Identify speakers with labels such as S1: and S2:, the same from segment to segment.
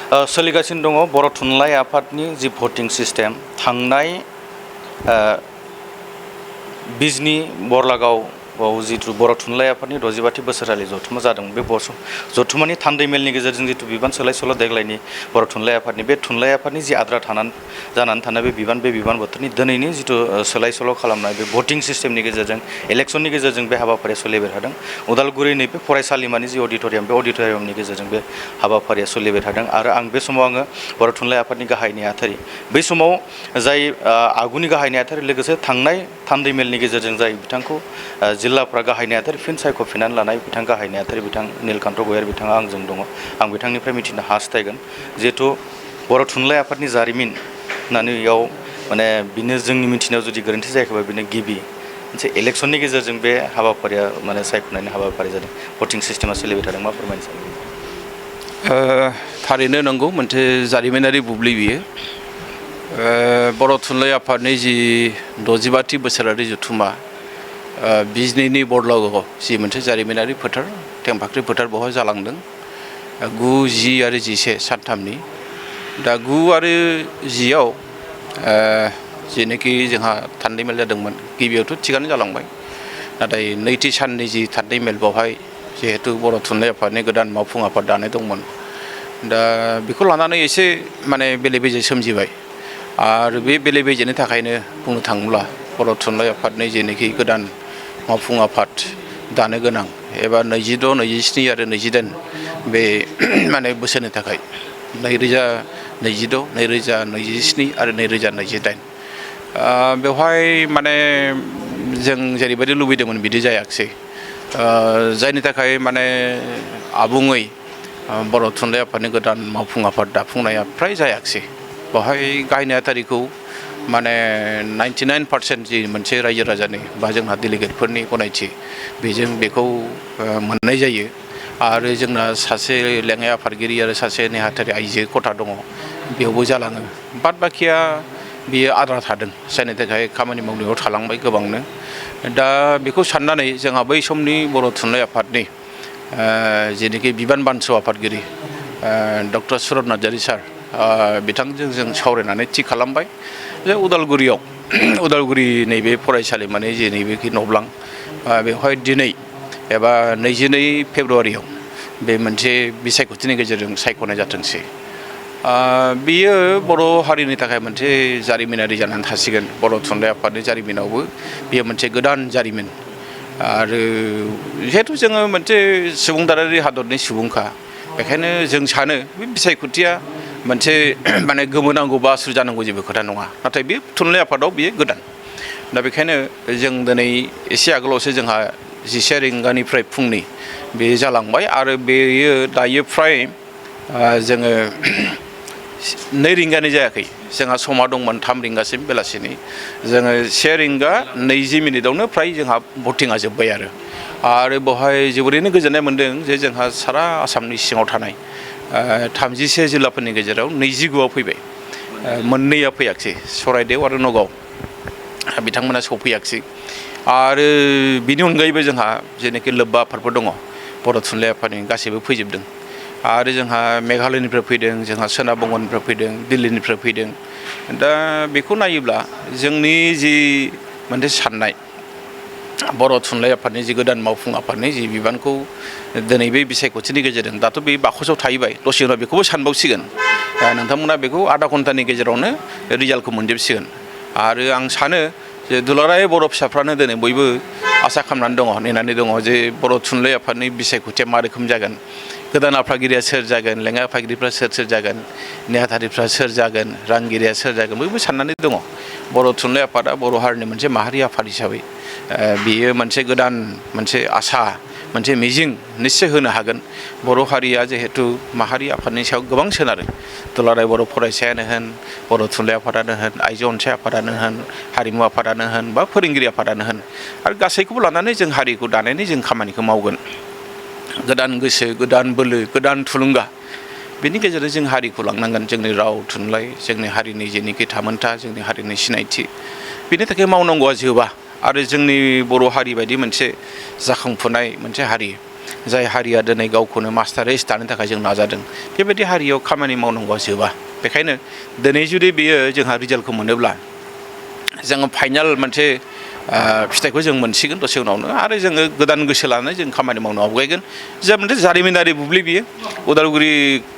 S1: सोलिगासिनो दङ बर' थुनलाइ आफादनि जि भटिं सिस्टेम थांनाय बिजनी बरलागावआव जिथु बर' थुनलाइ आफादनि 65थि बोसोरारि जथुम्मा जादों बे जथुम्मानि थान्दै मेलनि गेजेरजों जिथु बिबान सोलाय सोल' देग्लायनि बर' थुनलाइ आफादनि बे थुनलाइ आफादनि जि आद्रा जानानै थानाय बे बिबान बोथोरनि दिनैनि जिथु सोलाय सोल' खालामनाय बे भटिं सिस्टेमनि गेजेरजों इलेक्सननि गेजेरजों बे हाबाफारिया सोलिबाय थादों। उदालगुरि नैबे फरायसालिमानि जि अडिट'रियाम बे अडिट'रियामनि गेजेरजों बे हाबाफारिया सोलिबाय थादों आरो आं बे समाव आङो बर' थुनलाइ आफादनि गाहाय नेहाथारि बै समाव जाय आगुनि गाहाय नेहाथारि लोगोसे थांनाय थान्दै मेलनि गेजेरजों जाय बिथांखौ जिल्लाफ्रा गाहाय नेहाथारि फिन सायख'फिननानै लानाय बिथां गाहाय नेहाथारि बिथां नीलकान्त गयारी बिथाङा आंजों दङ। आं बिथांनिफ्राय मिथिनो हास्थायगोन जिहेथु बर' थुनलाइ आफादनि जारिमिन होननानै बेयाव माने बिनो जोंनि मिथिनायाव जुदि गोरोन्थि जायाखैबा बिनो गिबि मोनसे इलेक्सननि गेजेरजों बे हाबाफारिया माने सायख'नायनि हाबाफारि जादों। भटिं सिस्टेमा सोलिबाय थादों। मा फोरमायनो सानो?
S2: थारैनो नंगौ मोनसे जारिमिनारि बुब्लि बियो। बर' थुनलाइ आफादनि जि 65थि बोसोरारि जथुम्मा बिजनीनि बरलागावआव जि मोनसे जारिमिनारि फोथार टेंफाख्रि फोथार बेवहाय जालांदों 9, 10 आरो 11 सानथामनि। दा 9 आरो 10आव जेनोखि जोंहा थान्दै मेल जादोंमोन गिबियावथ' थिगानो जालांबाय, नाथाय नैथि साननि जि थान्दै मेल बेवहाय जिहेतु बर' थुनलाइ आफादनि गोदान मावफुं आफाद दानाय दंमोन, दा बेखौ लानानै एसे माने बेले बेजे सोमजिबाय आरो बे बेले बेजेनि थाखायनो बुंनो थाङोब्ला बर' थुनलाइ आफादनि जेनोखि गोदान मावफुं आफाद दानो गोनां एबा 26, 27 आरो 28 बे माने बोसोरनि थाखाय 2026, 2027 आरो 2028 बेवहाय माने जों जेरैबायदि लुबैदोंमोन बिदि जायाखिसै, जायनि थाखाय माने आबुङै बर' थुनलाइ आफादनि गोदान मावफुं आफाद दाफुंनाया फ्राय जायाखिसै। बेवहाय गाहाय नेहाथारिखौ माने 99% जि मोनसे रायजो राजानि बा जोंहा डेलिगेटफोरनि गनायथि बेजों बेखौ मोननाय जायो आरो जोंना सासे लेङाइ आफादगिरि आरो सासे नेहाथारि आइजो खथा दङ, बेयावबो जालाङो। बाद बाखिया बियो आद्रा थादों, जायनि थाखाय खामानि मावनायाव थालांबाय गोबांनो। दा बेखौ साननानै जोंहा बै समनि बर' थुनलाइ आफादनि जेनोखि बिबान बानसु आफादगिरि डक्टर सुरत नार्जारी सार बिथांजों जों सावरायनानै थि खालामबाय जे उदालगुरि नैबे फरायसालिमानि जे नैबेखि नब्लां बेवहाय दिनै एबा 22 फेब्रुवारियाव बे मोनसे बिसायख'थिनि गेजेरजों सायख'नाय जाथोंसै। बियो बर' हारिनि थाखाय मोनसे जारिमिनारि जानानै थासिगोन। बर' थुनलाइ आफादनि जारिमिनावबो बेयो मोनसे गोदान जारिमिन आरो जिहेथु जोङो मोनसे सुबुंदारारि हादरनि सुबुंखा, बेखायनो जों सानो बे बिसायख'थिया मोनसे माने गोमोनांगौ बा आसुर जानांगौ जेबो खोथा नङा, नाथाय बे थुनलाइ आफादाव बियो गोदान। दा बेखायनो जों दिनै एसे आगोलावसो जोंहा 11 रिंगानिफ्राय फुंनि बे जालांबाय आरो बेयो दायो फ्राय जोङो 2 रिंगानि जायाखै, जोंहा समा दंमोन 3 रिंगासिम बेलासिनि। जोङो 1 रिंगा 20 मिनिटावनो फ्राय जोंहा भटिंआ जोब्बाय आरो बेवहाय जोबोरैनो गोजोननाय मोनदों जे जोंहा सारा आसामनि सिङाव थानाय 31 जिल्लाफोरनि गेजेराव 29आव फैबाय, 2आ फैयाखिसै, सराइदेव आरो नगाव बिथांमोना सौफैयाखिसै। आरो बिनि अनगायैबो जोंहा जेनोखि लोब्बा आफादफोर दङ बर' थुनलाइ आफादनि गासैबो फैजोबदों आरो जोंहा मेघालयनिफ्राय फैदों, जोंहा सोनाब बंगनिफ्राय फैदों, दिल्लीनिफ्राय फैदों। दा बेखौ नायोब्ला जोंनि जि मोनसे साननाय बर' थुनलाइ आफादनि जि गोदान मावफुं आफादनि जि बिबानखौ दिनै बे बिसायख'थिनि गेजेरजों दाथ' बे बाकसाव थाहैबाय, दसे उनाव बेखौबो सानबावसिगोन, नोंथांमोना बेखौ आधा घन्टानि गेजेरावनो रिजाल्टखौ मोनजोबसिगोन। आरो आं सानो जे दुलाराय बर' फिसाफ्रानो दिनै बयबो आसा खालामनानै दङ, नेनानै दङ जे बर' थुनलाइ आफादनि बिसायख'थिया मा रोखोम जागोन, गोदान आफादगिरिया सोर जागोन, लेङाइ आफादगिरिफ्रा सोर जागोन, नेहाथारिफ्रा सोर जागोन, रांगिरिया सोर जागोन, बयबो साननानै दङ। बर' थुनलाइ आफादा बर' हारिनि मोनसे माहारि आफाद हिसाबै बियो मोनसे गोदान मोनसे आसा, मोनसे मिजिं निस्सय होनो हागोन। बर' हारिया जिहेतु माहारि आफादनि सायाव गोबां सोनारो, दुलाराय बर' फरायसायानो होन, बर' थुनलाइ आफादानो होन, आइजो अनसाय आफादानो होन, हारिमु आफादानो होन बा फोरोंगिरि आफादानो होन, आरो गासैखौबो लानानै जों हारिखौ दानायनि जों खामानिखौ मावगोन। गोदान गोसो, गोदान बोलो, गोदान थुलुंगा, बेनि गेजेरजों जों हारिखौ लांनांगोन। जोंनि राव थुनलाइ, जोंनि हारिनि जेनोखि थामोनथा, जोंनि हारिनि सिनायथि, बेनि थाखाय मावनांगौआ जोबा। आरो जोंनि बर' हारि बायदि मोनसे जाखांफुनाय मोनसे हारि जाय हारिया दिनै गावखौनो मास्टारेस दानो थाखाय जों नाजादों बेबायदि हारियाव खामानि मावनांगौआ जोबा बेखायनो दिनै जुदि बेयो जोंहा रिजाल्टखौ मोनोब्ला जोङो फाइनाल मोनसे फिथाइखौ जों मोनसिगोन दसे उनावनो आरो जोङो गोदान गोसो लानानै जों खामानि मावनो आवगायगोन जा मोनसे जारिमिनारि बुब्लि बियो उदालगुरि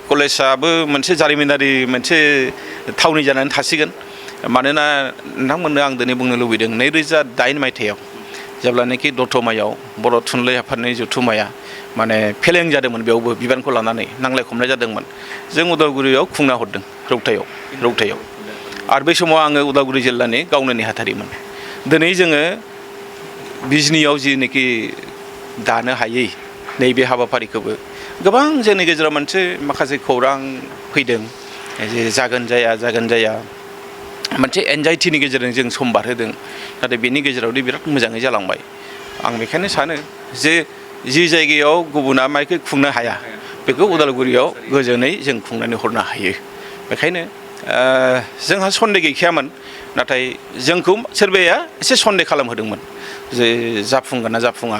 S2: कलेजाबो मोनसे जारिमिनारि मोनसे थावनि जानानै थासिगोन मानोना नोंथांमोननो आं दिनै बुंनो लुबैदों 2008 मायथाइयाव जेब्लानाखि दतमायाव बर' थुनलाइ आफादनि जथुम्माया माने फेलें जादोंमोन बेयावबो बिबानखौ लानानै नांलाय खमलाय जादोंमोन जों उदालगुरियाव खुंना हरदों रौतायाव आरो बै समाव आङो उदालगुरि जिल्लानि गावनो नेहाथारिमोन दिनै जोङो बिजनियाव जिनोखि दानो हायै नैबे हाबाफारिखौबो गोबां जोंनि गेजेराव मोनसे माखासे खौरां फैदों जे जागोन जाया मोनसे एनजाइटिनि गेजेरजों जों सम बारहोदों नाथाय बेनि गेजेरावदि बिराद मोजाङै जालांबाय आं बेखायनो सानो जे जि जायगायाव गुबुना माइखौ खुंनो हाया बेखौ उदालगुरियाव गोजोनै जों खुंनानै हरनो हायो बेखायनो जोंहा सन्देह गैखायामोन नाथाय जोंखौ सोरबाया एसे सन्देह खालामहोदोंमोन जे जाफुंगोन ना जाफुङा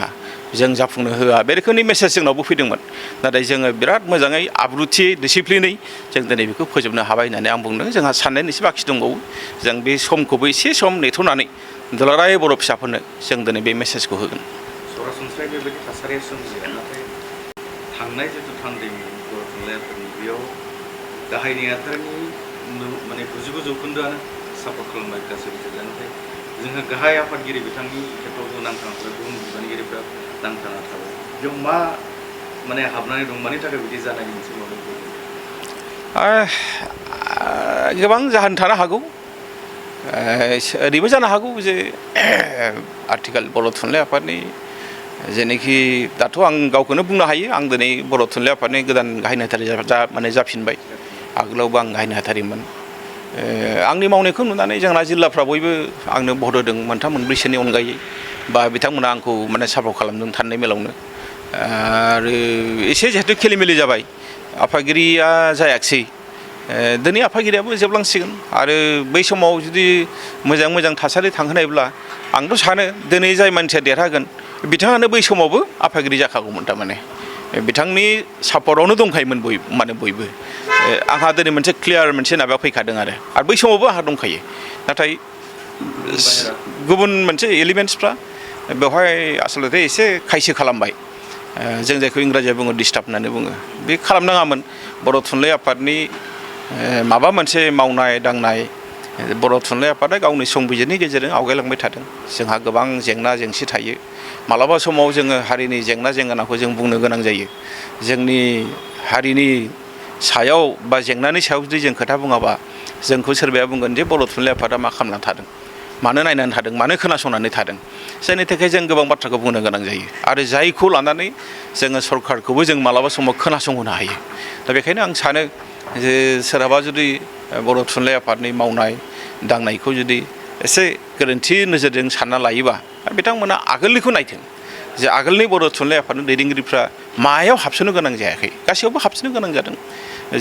S2: जों जाफुंनो होआ बे रोखोमनि मेसेज जोंनावबो फैदोंमोन नाथाय जोङो बिराद मोजाङै आब्रुथि डिसिप्लिनै जों दिनै बेखौ फोजोबनो हाबाय होननानै आं बुंदों जोंहा साननायानो एसे बाखि दंबावो जों बे समखौबो एसे सम नेथ'नानै दुलाराय बर' फिसाफोरनो जों दिनै बे मेसेजखौ होगोन
S1: सरासनस्रायै बेबायदि थासारिया सोमजिया नाथाय थांनाय जिथु थान्दैमोन बर' थुनलाइ आफादनि बेयाव गाहाय नेहाथारनि माने 99% सापर्ट खालामबाय गासैबो जायगा नाथाय जोंहा गाहाय आफादगिरि बिथांनि खेथ्रआवबो नांथाना थाबाय गुबुन बिबानगिरिफ्रा नांथाना थाबाय बेयाव मा माने हाबनानै दं मानि थाखाय बिदि जानायनि मोनसे माबा
S2: गोबां जाहोन थानो हागौ ओरैबो जानो हागौ जे आथिखाल बर' थुनलाइ आफादनि जेनोखि दाथ' आं गावखौनो बुंनो हायो आं दिनै बर' थुनलाइ आफादनि गोदान गाहाय नेहाथारि माने जाफिनबाय आगोलावबो आं गाहाय नेहाथारिमोन आंनि मावनायखौ नुनानै जोंना जिल्लाफ्रा बयबो आंनो भट होदों मोनथाम मोनब्रैसोनि अनगायै बा बिथांमोना आंखौ माने सापर्ट खालामदों थांनाय मेलावनो आरो एसे जिहेतु खेलिमेलि जाबाय आफादगिरिया जायाखिसै दिनै आफादगिरियाबो जोबलांसिगोन आरो बै समाव जुदि मोजां थासारि थांहोनायब्ला आंथ' सानो दिनै जाय मानसिया देरहागोन बिथाङानो बै समावबो आफादगिरि जाखागौमोन थारमाने बिथांनि सापर्टआवनो दंखायोमोन बयबो आंहा दिनै मोनसे क्लियार मोनसे माबा फैखादों आरो बै समावबो आंहा दंखायो नाथाय गुबुन मोनसे एलिमेन्टसफ्रा बेवहाय आसलथे एसे खायसो खालामबाय जों जायखौ इंराजियाव बुङो डिस्टार्ब होननानै बुङो बे खालामनाङामोन बर' थुनलाइ आफादनि माबा मोनसे मावनाय दांनाय बर' थुनलाइ आफादा गावनि संबिजिरनि गेजेरजों आवगायलांबाय थादों जोंहा गोबां जेंना जेंसि थायो मालाबा समाव जोङो हारिनि जेंना जेंगोनाखौ जों बुंनो गोनां जायो जोंनि हारिनि सायाव बा जेंनानि सायाव जुदि जों खोथा बुङाबा जोंखौ सोरबाया बुंगोन जे बर' थुनलाइ आफादा मा खालामनानै थादों मानो नायनानै थादों मानो खोनासंनानै थादों जायनि थाखाय जों गोबां बाथ्राखौ बुंनो गोनां जायो आरो जायखौ लानानै जोङो सरकारखौबो जों मालाबा समाव खोनासंहोनो हायो दा बेखायनो आं सानो जे सोरहाबा जुदि बर' थुनलाइ आफादनि मावनाय दांनायखौ जुदि एसे गोरोन्थि नोजोरजों सानना लायोबा बिथांमोना आगोलनिखौ नायथों जे आगोलनि बर' थुनलाइ आफादनि दैदेनगिरिफ्रा मायाव हाबसोनो गोनां जायाखै गासैयावबो हाबसोनो गोनां जादों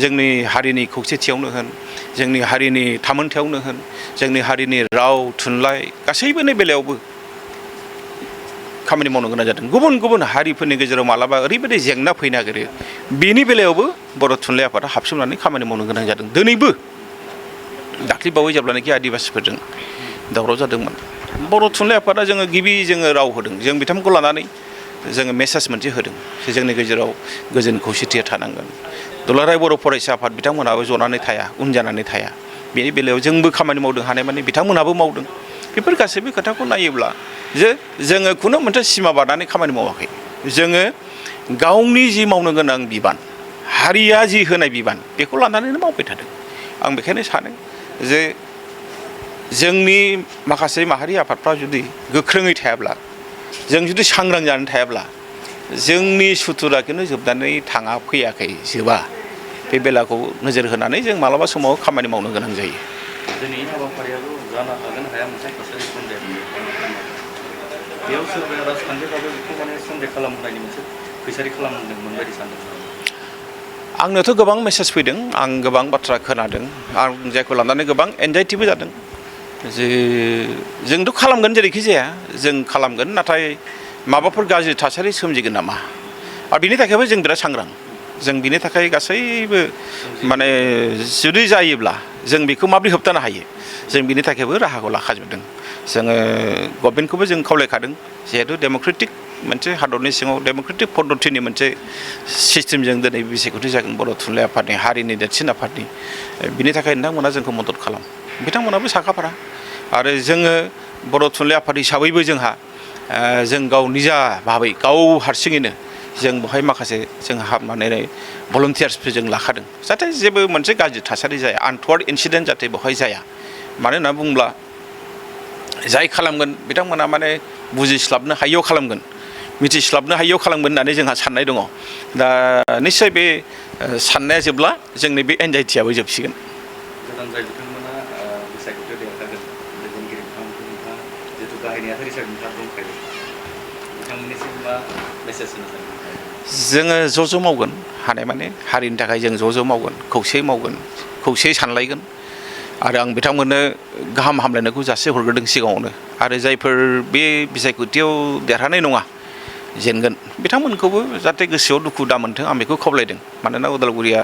S2: जोंनि हारिनि खौसेथियावनो होन जोंनि हारिनि थामोनथायावनो होन जोंनि हारिनि राव थुनलाइ गासैबोनि बेलायावबो खामानि मावनो गोनां जादों गुबुन हारिफोरनि गेजेराव मालाबा ओरैबायदि जेंना फैनो नागिरो बेनि बेलायावबो बर' थुनलाइ आफादा हाबसोमनानै खामानि मावनो गोनां जादों दिनैबो दाख्लैबावै जेब्लानाखि आदिबासिफोरजों दावराव जादोंमोन बर' थुनलाइ आफादा जोङो राव होदों जों बिथांमोनखौ लानानै जोङो मेसेज मोनसे होदों जे जोंनि गेजेराव गोजोन खौसेथिया थानांगोन दुलाराय बर' फरायसा आफाद बिथांमोनहाबो जनानै थाया उन जानानै थाया बेनि बेलायाव जोंबो खामानि मावदों हानाय माने बिथांमोनहाबो मावदों बेफोर गासैबो खोथाखौ नायोब्ला जे जोङो खुनु मोनसे सिमा बारनानै खामानि मावाखै जोङो गावनि जि मावनो गोनां बिबान हारिया जि होनाय बिबान बेखौ लानानैनो मावबाय थादों आं बेखायनो सानो जे जोंनि माखासे माहारि आफादफ्रा जुदि गोख्रोङै थायाब्ला जों जुदि सांग्रां जानानै थायाब्ला जोंनि सुथुरा खिन्थु जोबनानै फैयाखै जोबा बे बेलाखौ नोजोर होनानै जों मालाबा समाव खामानि मावनो गोनां जायो
S1: दिनैनि हाबाफारियाबो जानो हागोन हाया मोनसे थासारि सन्देह बेयाव सोरबाया राजखान्थिफ्राबो बेखौ माने सन्देह खालामनायनि मोनसे फैसारि खालामदोंमोन बायदि सानदों
S2: आंनोथ' गोबां मेसेज फैदों आं गोबां बाथ्रा खोनादों आं जायखौ लानानै गोबां एनजाइटिबो जादों जे जोंथ' खालामगोन जेरैखि जाया जों खालामगोन नाथाय माबाफोर गाज्रि थासारि सोमजिगोन नामा आरो बिनि थाखायबो जों बिराद सांग्रां जों बिनि थाखाय गासैबो माने जुदि जायोब्ला जों बेखौ माबोरै होबथानो हायो जों बिनि थाखायबो राहाखौ लाखाजोबदों जोङो गभर्नमेन्टखौबो जों खावलायखादों जिहेतु डेम'क्रेटिक मोनसे हादरनि सिङाव डेम'क्रेटिक पद्धतिनि मोनसे सिस्टेमजों दिनै बिसायख'थि जागोन बर' थुनलाइ आफादनि हारिनि देरसिन आफादनि बिनि थाखाय नोंथांमोना जोंखौ मदद खालाम बिथांमोनाबो साखाफारा आरो जोङो बर' थुनलाइ आफाद हिसाबैबो जोंहा जों गाव निजा भाबै गाव हारसिङैनो जों बेवहाय माखासे जों हाबनानै भलन्टियार्सफोर जों लाखादों जाहाथे जेबो मोनसे गाज्रि थासारि जाया आनथवार्ड इनसिडेन्ट जाहाथे बेवहाय जाया मानो होनना बुङोब्ला जाय खालामगोन बिथांमोना माने बुजिस्लाबनो हायियाव खालामगोन मिथिस्लाबनो हायियाव खालामगोन होननानै जोंहा साननाय दङ दा निस्सय बे साननाया जोबब्ला जोंनि बे एनजाइटियाबो जोबसिगोन
S1: गोदान जाय बिथांमोना बिसायख'थियाव देरहागोन दैदेनगिरि बिथांमोनहा जिहेतु गाहाय नेहाथारि हिसाबै नोंथाङा दंखायो बिथांमोननिसिम मा मेसेज होनो सानो
S2: जोङो ज' मावगोन हानाय माने हारिनि थाखाय जों ज' मावगोन खौसेयै मावगोन खौसेयै सानलायगोन आरो आं बिथांमोननो गाहाम हामलायनायखौ जासि हरग्रोदों सिगाङावनो आरो जायफोर बे बिसायख'थियाव देरहानाय नङा जेनगोन बिथांमोनखौबो जाहाथे गोसोआव दुखु दा मोनथों आं बेखौ खावलायदों मानोना उदालगुरिया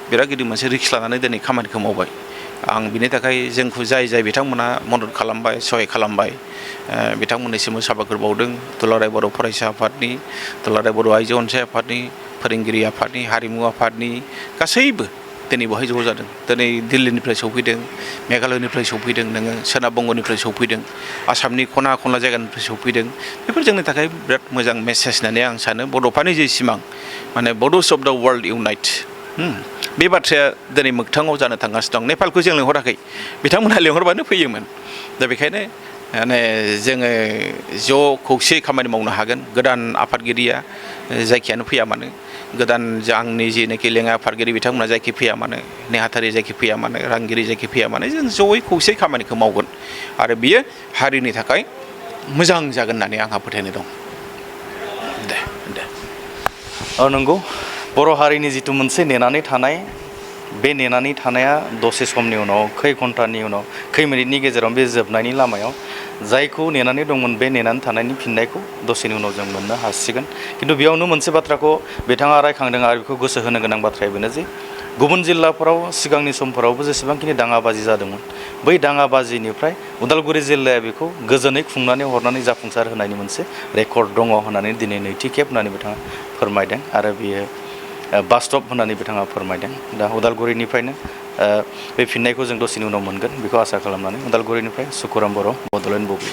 S2: बिराद गिदिर मोनसे रिक्स लानानै दिनै खामानिखौ मावबाय आं बिनि थाखाय जोंखौ जाय बिथांमोना मदद खालामबाय सहाय खालामबाय बिथांमोननिसिमबो साबायखर बावदों दुलाराय बर' फरायसा आफादनि दुलाराय बर' आइजो अनसाय आफादनि फोरोंगिरि आफादनि हारिमु आफादनि गासैबो दिनै बेवहाय ज' जादों दिनै दिल्लीनिफ्राय सौफैदों मेघालयनिफ्राय सौफैदों नोङो सोनाब बंगनिफ्राय सौफैदों आसामनि खना खनला जायगानिफ्राय सौफैदों बेफोर जोंनि थाखाय बिराद मोजां मेसेज होननानै आं सानो बड'फानि जे सिमां माने बड'स अफ दा वर्ल्ड इउनाइट बे बाथ्राया दिनै मोगथाङाव जानो थांगासिनो दं नेपालखौ जों लिंहराखै बिथांमोनहा लिंहरबानो फैयोमोन दा बेखायनो माने जोङो ज' खौसेयै खामानि मावनो हागोन गोदान आफादगिरिया जायखियानो फैया मानो गोदान आंनि जेनाखि लेङाइ आफादगिरि बिथांमोना जायखि फैया मानो नेहाथारि जायखि फैया मानो रांगिरि जायखि फैया मानो जों जयै खौसेयै खामानिखौ मावगोन आरो बियो हारिनि थाखाय मोजां जागोन होननानै आंहा फोथायनाय दं दे
S1: नंगौ बर' हारिनि जिथु मोनसे नेनानै थानाय बे नेनानै थानाया दसे समनि उनाव खै घन्टानि उनाव खै मिनिटनि गेजेराव बे जोबनायनि लामायाव जायखौ नेनानै दंमोन बे नेनानै थानायनि फिननायखौ दसेनि उनाव जों मोननो हासिगोन खिन्थु बेयावनो मोनसे बाथ्राखौ बिथाङा रायखांदों आरो बेखौ गोसो होनो गोनां बाथ्राया बेनो जे गुबुन जिल्लाफोराव सिगांनि समफोरावबो जेसेबांखिनि दाङाबाजि जादोंमोन बै दाङाबाजिनिफ्राय उदालगुरि जिल्लाया बेखौ गोजोनै खुंनानै हरनानै जाफुंसार होनायनि मोनसे रेकर्ड दङ होननानै दिनै नैथि खेब होननानै बिथाङा फोरमायदों आरो बियो बास्तब होननानै बिथाङा फोरमायदों दा उदालगुरिनिफ्रायनो बे फिननायखौ जों दसेनि उनाव मोनगोन बेखौ आसा खालामनानै उदालगुरिनिफ्राय सुकुराम बर' बड'लेण्ड बुब्लि